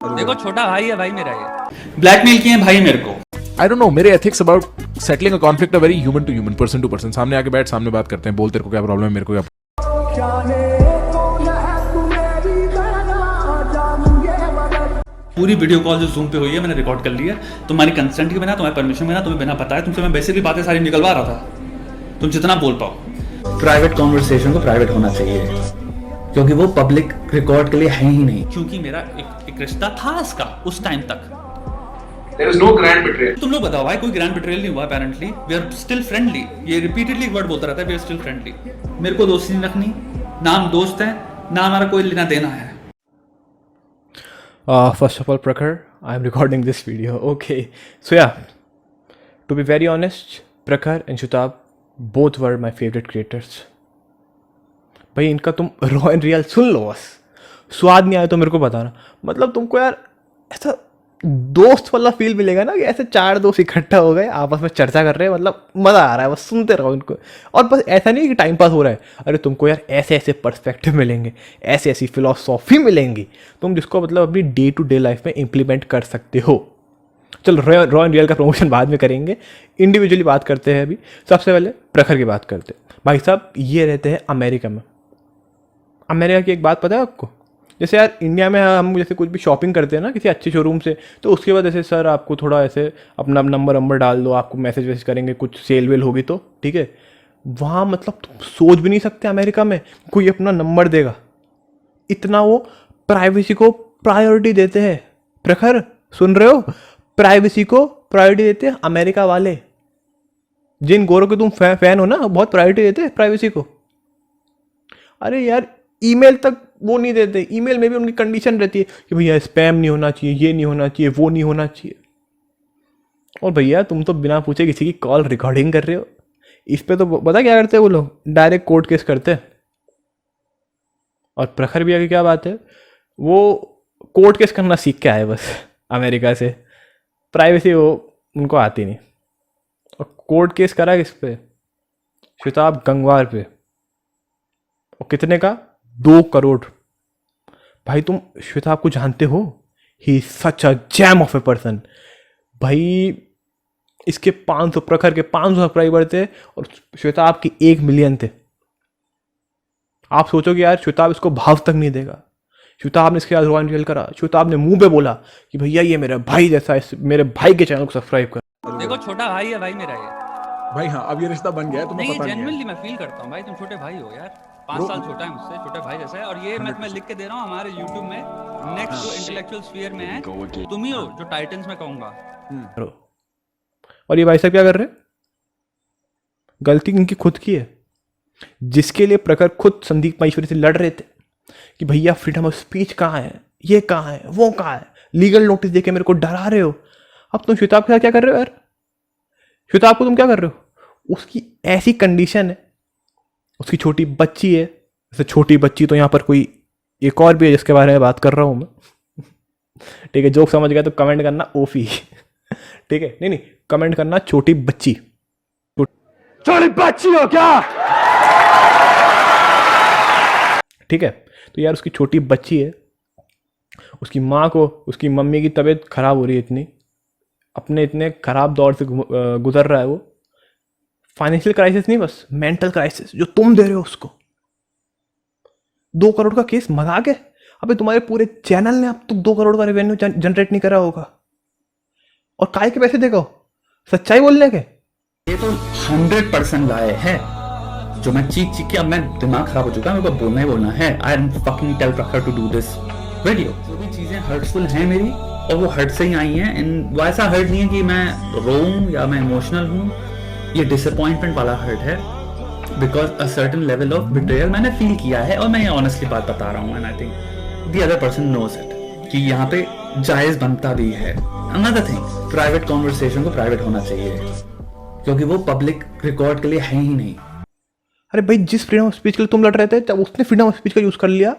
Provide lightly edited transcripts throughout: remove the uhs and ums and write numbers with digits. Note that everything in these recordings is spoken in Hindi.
देखो छोटा भाई है भाई मेरा ये। ब्लैकमेल किए भाई मेरे को। आई डोंट नो, मेरे ethics about settling a conflict है very human to human, person to person. सामने आके बैठ, सामने बात करते हैं, बोल तेरे को क्या प्रॉब्लम है, मेरे को क्या। पूरी वीडियो कॉल जो जूम पे हुई है मैंने रिकॉर्ड कर ली है, तुम्हारी कंसेंट के बिना, तुम्हारे परमिशन के बिना, तुम्हें बिना पता है, तुमसे मैं बेसिकली बातें सारी निकलवा रहा था, तुम जितना बोल पाओ। प्राइवेट कॉन्वर्सेशन को प्राइवेट होना चाहिए, क्योंकि वो पब्लिक रिकॉर्ड के लिए है ही नहीं। क्योंकि मेरा एक रिश्ता था इसका उस टाइम तक। There is no grand betrayal. तुम लोग बताओ भाई, कोई ग्रैंड बिट्रेयल नहीं हुआ apparently. We are still friendly. ये रिपीटेडली एक वर्ड बोलता रहता है, वी आर स्टिल फ्रेंडली। मेरे को दोस्ती नहीं रखनी, ना हम दोस्त हैं, ना हमारा कोई लेना देना है। First of all, Prakhar, I am recording this video. Okay, so yeah, to be very honest, Prakhar and Shutab both were my favorite creators. भाई इनका तुम रॉ एंड रियल सुन लो, बस स्वाद नहीं आया तो मेरे को बताना। मतलब तुमको यार ऐसा दोस्त वाला फील मिलेगा ना, कि ऐसे चार दोस्त इकट्ठा हो गए, आपस में चर्चा कर रहे हैं, मतलब मज़ा आ रहा है, बस सुनते रहो इनको। और बस ऐसा नहीं कि टाइम पास हो रहा है, अरे तुमको यार ऐसे ऐसे पर्सपेक्टिव मिलेंगे, ऐसी ऐसी फिलॉसॉफी मिलेंगी, तुम जिसको मतलब अपनी डे टू डे लाइफ में इम्प्लीमेंट कर सकते हो। चलो रॉ एंड रियल का प्रमोशन बाद में करेंगे, इंडिविजुअली बात करते हैं। अभी सबसे पहले प्रखर की बात करते हैं। भाई साहब ये रहते हैं अमेरिका में। अमेरिका की एक बात पता है आपको, जैसे यार इंडिया में हम जैसे कुछ भी शॉपिंग करते हैं ना किसी अच्छे शोरूम से, तो उसके बाद ऐसे सर आपको थोड़ा ऐसे अपना नंबर डाल दो, आपको मैसेज वैसेज करेंगे, कुछ सेल वेल होगी तो ठीक है। वहाँ मतलब तुम सोच भी नहीं सकते अमेरिका में कोई अपना नंबर देगा, इतना वो प्राइवेसी को प्रायोरिटी देते हैं। प्रखर सुन रहे हो, प्राइवेसी को प्रायोरिटी देते हैं अमेरिका वाले। जिन गोरों के तुम फैन हो ना, बहुत प्रायोरिटी देते हैं प्राइवेसी को। अरे यार ईमेल तक वो नहीं देते, ईमेल में भी उनकी कंडीशन रहती है कि भैया स्पैम नहीं होना चाहिए, ये नहीं होना चाहिए, वो नहीं होना चाहिए। और भैया तुम तो बिना पूछे किसी की कॉल रिकॉर्डिंग कर रहे हो। इस पे तो पता क्या करते हैं वो लोग, डायरेक्ट कोर्ट केस करते हैं। और प्रखर भैया की क्या बात है, वो कोर्ट केस करना सीख के आए बस अमेरिका से, प्राइवेसी वो उनको आती नहीं। और कोर्ट केस करा किस पे, श्वेताब गंगवार पे, और कितने का, 2 करोड़। भाई तुम श्वेताब को जानते हो, ही सच अ जैम ऑफ ए पर्सन। भाई इसके 500, प्रखर के 500 सब्सक्राइबर थे और श्वेताब की 1 मिलियन थे। आप सोचो कि यार श्वेताब इसको भाव तक नहीं देगा। श्वेताब ने इसके साथ रॉ एंड रियल करा, श्वेताब ने मुंह पे बोला कि भैया ये मेरा भाई जैसा है, मेरे भाई के चैनल को सब्सक्राइब कर। देखो छोटा भाई है भाई मेरा ये। भाई हाँ, अब ये रिश्ता बन गया है, तुम्हें नहीं पता नहीं जेन्युइनली मैं फील करता हूँ भाई, तुम छोटे भाई हो यार, 5 साल छोटा है मुझसे, छोटे भाई जैसा है। और ये मैं लिख के दे रहा हूँ, हमारे यूट्यूब में नेक्स्ट जो इंटेलेक्चुअल स्फीयर में है तुम ही हो, जो टाइटन्स में कहूंगा। और ये भाई साहब क्या कर रहे हैं, गलती इनकी खुद की है, जिसके लिए प्रखर खुद संदीप माहेश्वरी से लड़ रहे थे कि भैया फ्रीडम ऑफ स्पीच कहाँ है, ये कहाँ है, वो कहाँ है, लीगल नोटिस देके मेरे को डरा रहे हो। अब तुम श्वेताब के साथ क्या कर रहे हो यार, श्वेताब को तुम क्या कर रहे हो, उसकी ऐसी कंडीशन है, उसकी छोटी बच्ची है, जैसे छोटी बच्ची तो यहाँ पर कोई एक और भी है जिसके बारे में बात कर रहा हूँ मैं, ठीक है। जोक समझ गया तो कमेंट करना ओफी, ठीक है, नहीं कमेंट करना छोटी बच्ची, छोटी बच्ची हो क्या, ठीक है। तो यार उसकी छोटी बच्ची है, उसकी माँ को, उसकी मम्मी की तबीयत खराब हो रही है, इतनी अपने इतने खराब दौर से गुजर रहा है वो। फाइनेंशियल क्राइसिस नहीं, बस मेंटल क्राइसिस जो तुम दे रहे हो उसको। 2 करोड़ का केस मजाक है? अबे तुम्हारे पूरे चैनल ने अब तक 2 करोड़ का रेवेन्यू जनरेट नहीं करा होगा, और काय के पैसे देगा, सच्चाई बोलने के। ये तो 100% लाए है, जो मैं चीख के, अब मैं दिमाग खराब हो चुका है, मेरे को बोलना ही बोलना है। आई एम फकिंग टेल प्रखर टू डू दिस वीडियो। जो भी चीजें हर्टफुल हैं मेरी, और वो हर्ट से ही आई हैं, वो ऐसा हर्ट नहीं है कि मैं रोऊं या मैं इमोशनल हूँ, ये डिसअपॉइंटमेंट वाला हर्ट है, because a certain level of betrayal मैंने फील किया है। और मैं ये ऑनेस्टली बात बता रहा हूँ, and I think the other person knows it, कि यहाँ पे जायज बनता भी है। अनदर थिंग, प्राइवेट कॉन्वर्सेशन को प्राइवेट होना चाहिए, क्योंकि वो पब्लिक रिकॉर्ड के लिए है ही नहीं। अरे भाई जिस फ्रीडम ऑफ स्पीच के लिए तुम लड़ रहे थे, जब उसने फ्रीडम ऑफ स्पीच का यूज कर लिया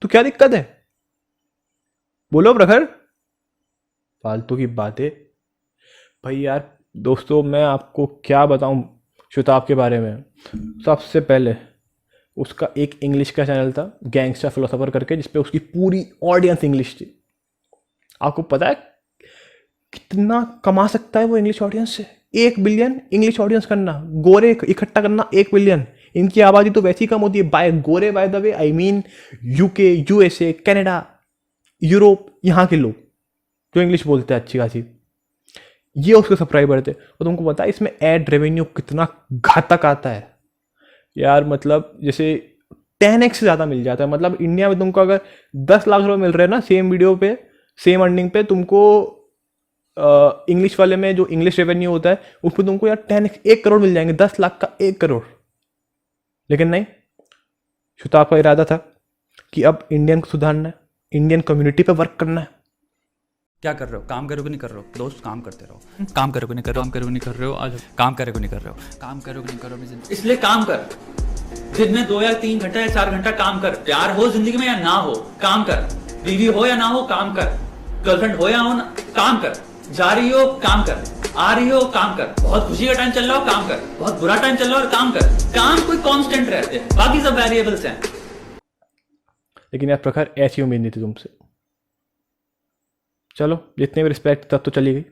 तो क्या दिक्कत है, बोलो प्रखर। फालतू की बातें भाई यार। दोस्तों मैं आपको क्या बताऊं श्वेताब के बारे में। सबसे पहले उसका एक इंग्लिश का चैनल था, गैंगस्टर फिलोसोफर करके, जिसपे उसकी पूरी ऑडियंस इंग्लिश थी। आपको पता है कितना कमा सकता है वो इंग्लिश ऑडियंस से? 1 बिलियन इंग्लिश ऑडियंस करना, गोरे इकट्ठा करना 1 बिलियन। इनकी आबादी तो वैसी कम होती है bye Gore, by the way I mean UK, USA, Canada, Europe, यहाँ के लोग जो इंग्लिश बोलते हैं अच्छी खासी, ये उसके सब्सक्राइबर थे। और तुमको पता है इसमें एड रेवेन्यू कितना घातक आता है यार, मतलब जैसे 10x से ज़्यादा मिल जाता है। मतलब इंडिया में तुमको अगर 10 लाख रुपए मिल रहे हैं ना सेम वीडियो पे, सेम अर्निंग पे, तुमको इंग्लिश वाले में जो इंग्लिश रेवेन्यू होता है उस पर तुमको यार 10x 1 करोड़ मिल जाएंगे, 10 लाख का 1 करोड़। लेकिन नहीं, शुताब का इरादा था कि अब इंडियन को सुधारना है, इंडियन कम्युनिटी पे वर्क करना है। क्या कर रहे हो? काम करोगे नहीं कर रहे हो? दोस्त काम करते रहो। काम करोगे नहीं कर रहे हो? काम करोगे नहीं कर रहे हो? आज काम करोगे नहीं कर रहे हो? काम करोगे नहीं कर रहे हो? इसलिए काम कर, दिन में 2 या 3 घंटा या 4 घंटा काम कर। प्यार हो जिंदगी में या ना हो, काम कर। बीवी हो या ना हो, काम कर। गर्लफ्रेंड हो या हो ना, काम कर। जा रही हो, काम कर। आ रही हो, काम कर। बहुत खुशी का टाइम चल रहा हो, काम कर। बहुत बुरा टाइम चल रहा हो, काम कर। काम कोई कांस्टेंट रहते हैं, बाकी सब वेरिएबल्स हैं। लेकिन यार प्रखर, ऐसी उम्मीद नहीं थी तुमसे। चलो, जितने भी रिस्पेक्ट तब तो चली गई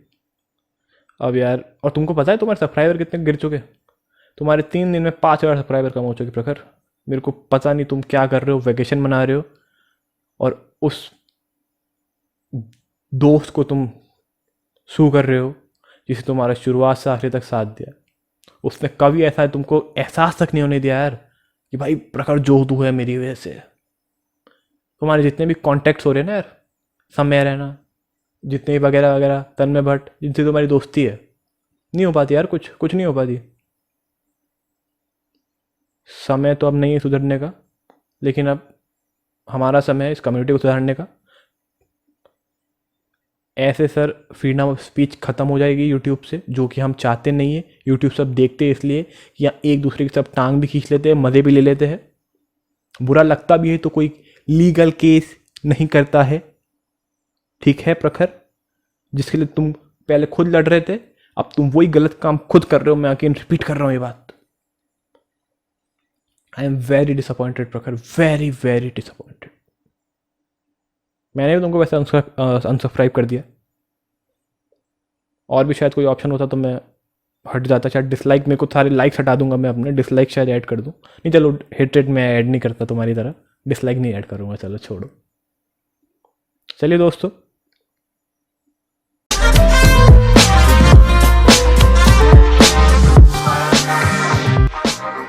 अब यार। और तुमको पता है तुम्हारे सब्सक्राइबर कितने गिर चुके? तुम्हारे 3 दिन में 5000 सब्सक्राइबर कम हो चुके प्रखर। मेरे को पता नहीं तुम क्या कर रहे हो, वैकेशन मना रहे हो और उस दोस्त को तुम सू कर रहे हो जिसे तुम्हारा शुरुआत से आखिर तक साथ दिया। उसने कभी ऐसा तुमको एहसास तक नहीं होने दिया यार कि भाई प्रखर जो तू है मेरी वजह से। तुम्हारे जितने भी कॉन्टैक्ट्स हो रहे हैं ना यार, समय रहना, जितने भी वगैरह वगैरह, तन्मय भट्ट, जिनसे तुम्हारी दोस्ती है, नहीं हो पाती यार, कुछ नहीं हो पाती। समय तो अब नहीं है सुधरने का, लेकिन अब हमारा समय है इस कम्युनिटी को सुधारने का। ऐसे सर फ्रीडम ऑफ स्पीच ख़त्म हो जाएगी यूट्यूब से, जो कि हम चाहते नहीं है। यूट्यूब सब देखते हैं इसलिए कि यहाँ एक दूसरे की सब टांग भी खींच लेते हैं, मज़े भी ले लेते हैं। बुरा लगता भी है तो कोई लीगल केस नहीं करता है। ठीक है प्रखर, जिसके लिए तुम पहले खुद लड़ रहे थे, अब तुम वही गलत काम खुद कर रहे हो। मैं अगेन रिपीट कर रहा हूँ ये बात। आई एम वेरी डिसअपॉइंटेड प्रखर, वेरी वेरी डिसअपॉइंटेड। मैंने भी तुमको वैसे अनसब्सक्राइब कर दिया, और भी शायद कोई ऑप्शन होता तो मैं हट जाता। शायद डिसलाइक, मेरे को सारे लाइक्स हटा दूंगा मैं अपने, डिसलाइक शायद ऐड कर दूं। नहीं चलो, हेटरेट मैं ऐड नहीं करता तुम्हारी तरह, डिसलाइक नहीं ऐड करूंगा। चलो छोड़ो। चलिए दोस्तों,